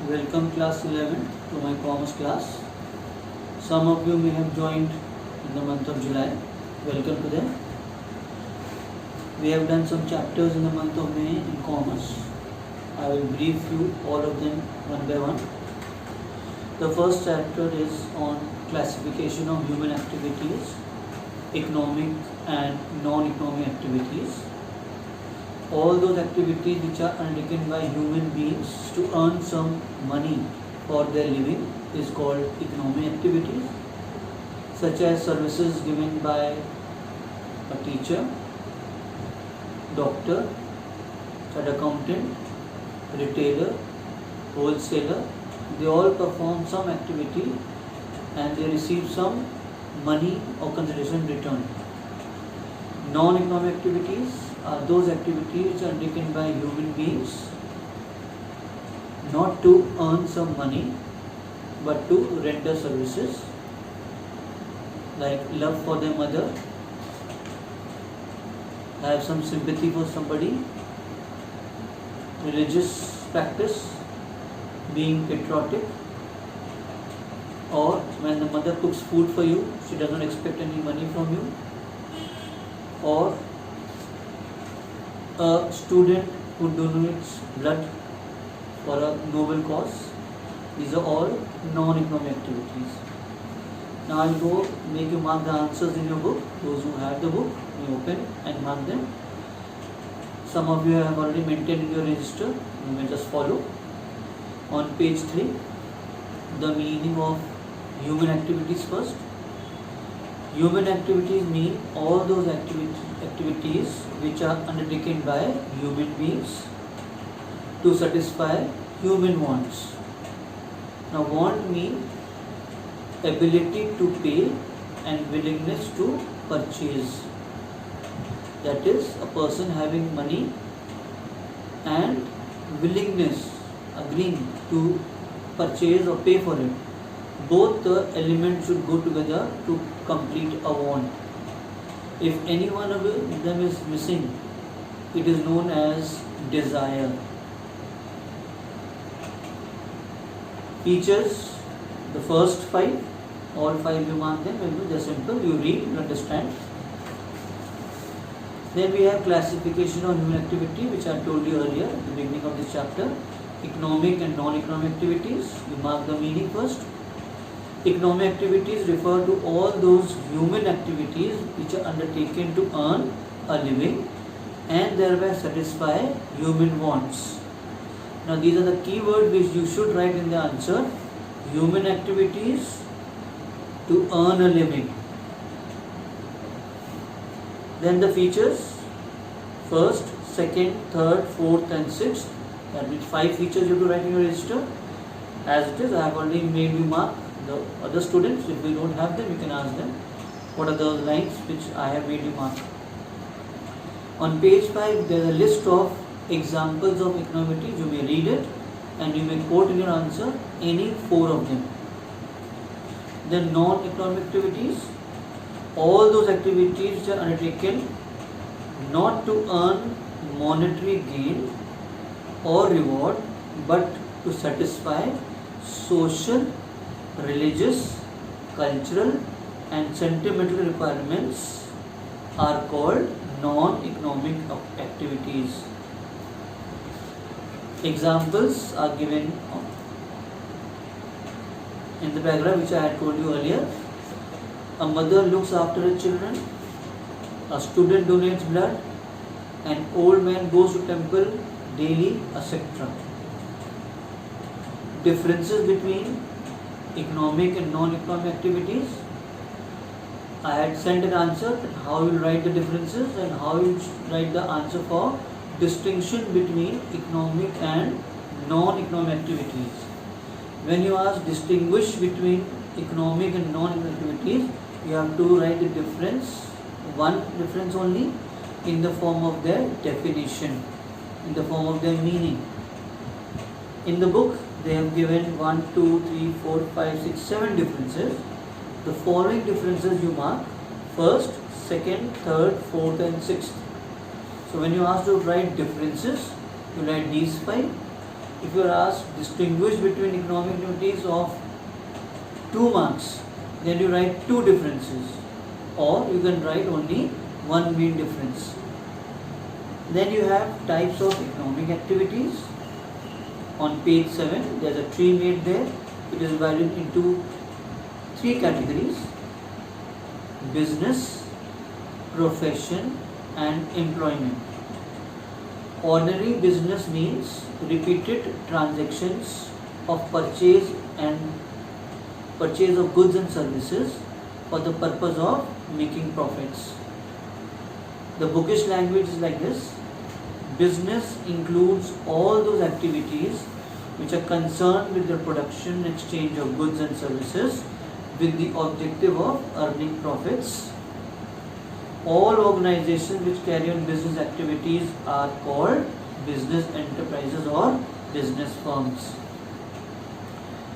Welcome class 11 to my commerce class. Some of you may have joined in the month of July. Welcome to them. We have done some chapters in the month of May in commerce. I will brief you all of them one by one. The first chapter is on classification of human activities, economic and non-economic activities. All those activities which are undertaken by human beings to earn some money for their living is called economic activities, such as services given by a teacher, doctor, chartered accountant, retailer, wholesaler. They all perform some activity and they receive some money or consideration return. Non-economic activities are those activities which are undertaken by human beings not to earn some money but to render services, like love for their mother, have some sympathy for somebody, religious practice, being patriotic, or when the mother cooks food for you, she does not expect any money from you, or a student who donates blood for a noble cause. These are all non-economic activities. Now I will go make you mark the answers in your book. Those who have the book, you open and mark them. Some of you have already maintained in your register. You may just follow. On page 3, the meaning of human activities first. Human activities mean all those activities which are undertaken by human beings to satisfy human wants. Now, want means ability to pay and willingness to purchase. That is, a person having money and willingness, agreeing to purchase or pay for it. Both the elements should go together to complete a want. If any one of them is missing, it is known as desire. Features, the first 5, all 5 you mark them, they're simple, you read, you understand. Then we have classification of human activity, which I told you earlier at the beginning of this chapter. Economic and non-economic activities, you mark the meaning first. Economic activities refer to all those human activities which are undertaken to earn a living and thereby satisfy human wants. Now these are the keywords which you should write in the answer. Human activities to earn a living. Then the features, first, second, third, fourth and sixth. That means 5 features you have to write in your register. As it is, I have already made you mark. The other students, if we don't have them, you can ask them what are the lines which I have made you mark. On page 5, there is a list of examples of economic activities. You may read it and you may quote in your answer any 4 of them. The non-economic activities, all those activities which are undertaken not to earn monetary gain or reward but to satisfy social, religious, cultural and sentimental requirements are called non-economic activities. Examples are given in the paragraph which I had told you earlier. A mother looks after her children, a student donates blood, an old man goes to temple daily, etc. Differences between economic and non-economic activities. I had sent an answer that how you will write the differences and how you write the answer for distinction between economic and non-economic activities. When you ask distinguish between economic and non-economic activities, you have to write the difference, one difference only, in the form of their definition, in the form of their meaning. In the book, they have given 1, 2, 3, 4, 5, 6, 7 differences. The following differences you mark: first, second, third, fourth and sixth. So when you ask to write differences, you write these 5. if you are asked distinguish between economic activities of 2 marks, then you write 2 differences, or you can write only one main difference. Then you have types of economic activities. On page 7, there is a tree made there. It is divided into 3 categories: business, profession, and employment. Ordinary business means repeated transactions of purchase of goods and services for the purpose of making profits. The bookish language is like this: business includes all those activities which are concerned with the production and exchange of goods and services with the objective of earning profits. All organizations which carry on business activities are called business enterprises or business firms.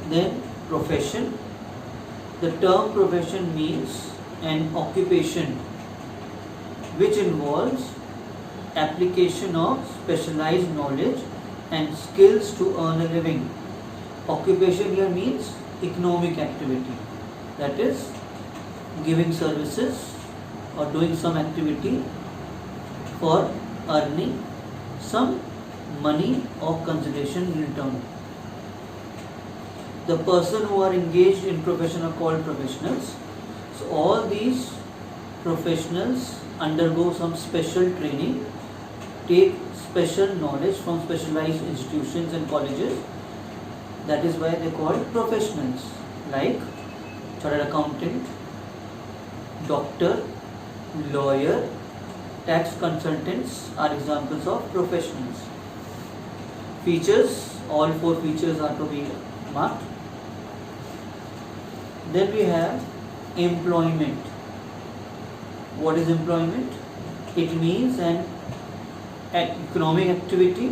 Then profession. The term profession means an occupation which involves application of specialized knowledge and skills to earn a living. Occupation here means economic activity, that is giving services or doing some activity for earning some money or consideration in return. The person who are engaged in profession are called professionals. So all these professionals undergo some special training, take special knowledge from specialized institutions and colleges. That is why they are called professionals, like chartered accountant, doctor, lawyer, tax consultants are examples of professionals. Features, all 4 features are to be marked. Then we have employment. What is employment? It means an economic activity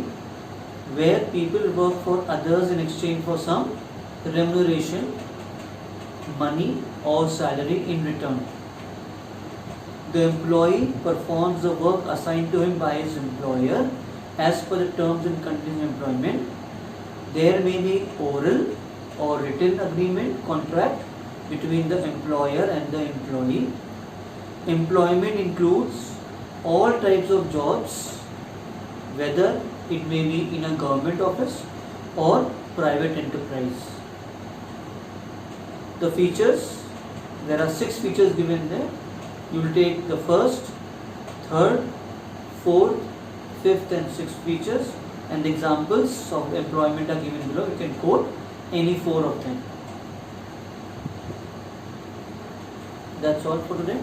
where people work for others in exchange for some remuneration, money or salary in return. The employee performs the work assigned to him by his employer as per the terms and conditions of employment. There may be oral or written agreement, contract between the employer and the employee. Employment includes all types of jobs, whether it may be in a government office or private enterprise. The features, there are 6 features given there. You will take the first, third, fourth, fifth and sixth features, and the examples of employment are given below. You can quote any 4 of them. That's all for today.